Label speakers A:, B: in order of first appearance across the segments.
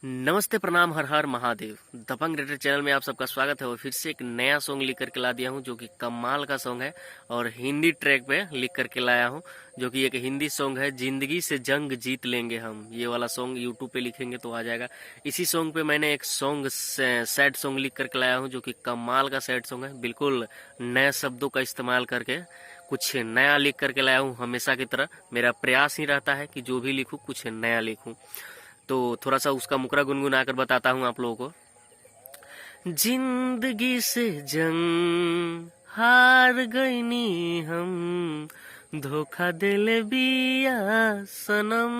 A: नमस्ते, प्रणाम, हर हर महादेव। दबंग radio channel में आप सबका स्वागत है और फिर से एक नया सॉन्ग लिख करके ला दिया हूँ जो कि कमाल का सॉन्ग है और हिंदी ट्रैक पे लिख करके लाया हूँ जो कि एक हिंदी सॉन्ग है। जिंदगी से जंग जीत लेंगे हम, ये वाला सॉन्ग यूट्यूब पे लिखेंगे तो आ जाएगा। इसी सॉन्ग पे मैंने एक सॉन्ग सैड सॉन्ग लिख करके लाया हूँ जो कि कमाल का सैड सॉन्ग है। बिल्कुल नए शब्दों का इस्तेमाल करके कुछ नया लिख करके लाया हूँ। हमेशा की तरह मेरा प्रयास ही रहता है कि जो भी लिखूँ कुछ नया लिखूँ। तो थोड़ा सा उसका मुकरा गुनगुना कर बताता हूँ आप लोगों को। जिंदगी से जंग हार गई नी हम, धोखा दिल बिया सनम,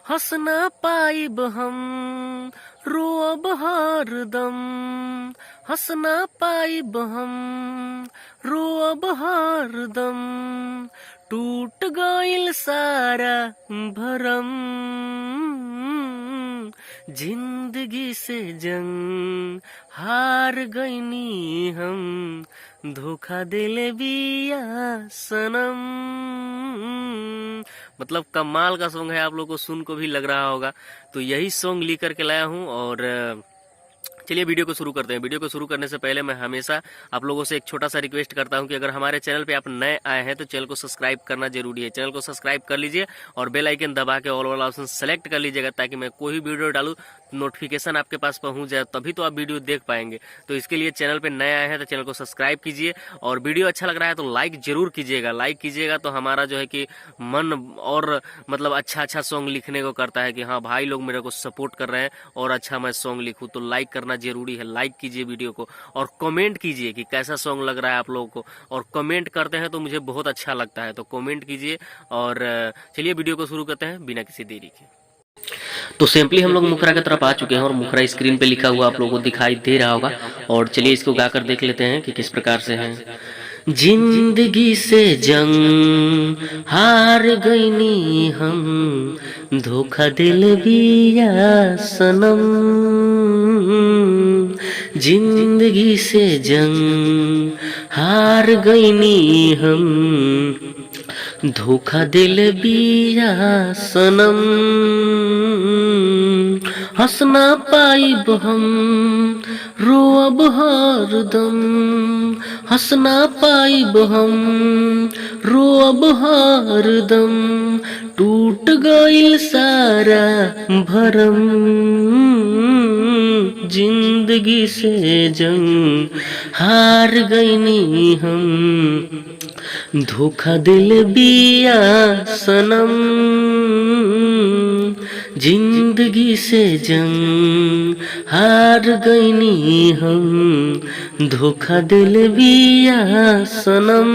A: हंसना पाइब हम रोब हरदम, हंसना पाइब हम रोब हरदम, टूट गइल सारा भरम, जिंदगी से जंग हार गईनी हम, धोखा दिल बिया सनम। मतलब कमाल का सॉन्ग है, आप लोगों को सुन को भी लग रहा होगा। तो यही सॉन्ग लिख करके लाया हूँ और चलिए वीडियो को शुरू करते हैं। वीडियो को शुरू करने से पहले मैं हमेशा आप लोगों से एक छोटा सा रिक्वेस्ट करता हूं कि अगर हमारे चैनल पे आप नए आए हैं तो चैनल को सब्सक्राइब करना जरूरी है। चैनल को सब्सक्राइब कर लीजिए और बेल आइकन दबा के ऑल वाला ऑप्शन सेलेक्ट कर लीजिएगा ताकि मैं कोई भी वीडियो डालूं नोटिफिकेशन आपके पास पहुंच जाए, तभी तो आप वीडियो देख पाएंगे। तो इसके लिए चैनल पे नए आए हैं तो चैनल को सब्सक्राइब कीजिए और वीडियो अच्छा लग रहा है तो लाइक जरूर कीजिएगा। लाइक कीजिएगा तो हमारा जो है कि मन और मतलब अच्छा सॉन्ग लिखने को करता है कि हाँ भाई लोग मेरे को सपोर्ट कर रहे हैं और अच्छा मैं सॉन्ग लिखूं। तो लाइक करना जरूरी है। लाइक कीजिए वीडियो को और कमेंट कीजिए कि कैसा सॉन्ग लग रहा है आप लोगों को, और कमेंट करते हैं तो मुझे बहुत अच्छा लगता है। तो कमेंट कीजिए और चलिए वीडियो को शुरू करते हैं बिना किसी देरी के। तो सिंपली हम लोग मुखरा की तरफ आ चुके हैं और मुखरा स्क्रीन पे लिखा हुआ आप लोगों को दिखाई दे रहा होगा और चलिए इसको गाकर देख लेते हैं कि किस प्रकार से है। जिंदगी से जंग हार गईनी हम, धोखा दिल बिया सनम, जिंदगी से जंग हार गईनी हम, धोखा दिल बिया सनम, हंसना पाइब हम रोब हरदम, हंसना पाइब हम रोब हरदम, टूट गइल सारा भरम, जिंदगी से जंग हार गईनी हम, धोखा दिल बिया सनम, जिंदगी से जंग हार गईनी हम, धोखा दिल बिया सनम।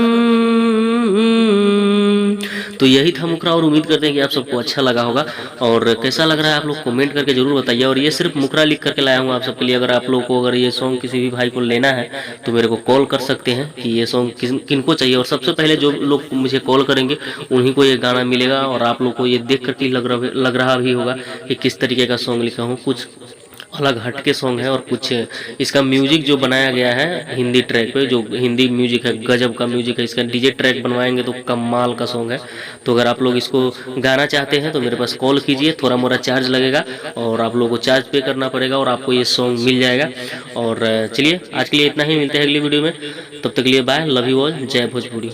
A: तो यही था मुखरा और उम्मीद करते हैं कि आप सबको अच्छा लगा होगा और कैसा लग रहा है आप लोग कमेंट करके जरूर बताइए। और ये सिर्फ मुखरा लिख करके लाया हूँ आप सबके लिए। अगर आप लोगों को अगर ये सॉन्ग किसी भी भाई को लेना है तो मेरे को कॉल कर सकते हैं कि ये सॉन्ग किनको चाहिए, और सबसे पहले जो लोग मुझे कॉल करेंगे उन्हीं को ये गाना मिलेगा। और आप लोग को ये देख करके लग रहा भी होगा कि किस तरीके का सॉन्ग लिखा हूँ। कुछ अलग हटके सॉन्ग है और कुछ इसका म्यूजिक जो बनाया गया है हिंदी ट्रैक पे, जो हिंदी म्यूजिक है गजब का म्यूजिक है। इसका डीजे ट्रैक बनवाएंगे तो कमाल का सॉन्ग है। तो अगर आप लोग इसको गाना चाहते हैं तो मेरे पास कॉल कीजिए। थोड़ा मोरा चार्ज लगेगा और आप लोगों को चार्ज पे करना पड़ेगा और आपको ये सॉन्ग मिल जाएगा। और चलिए आज के लिए इतना ही, मिलते हैं अगली वीडियो में। तब तक के लिए बाय, लव यू ऑल, जय भोजपुरी।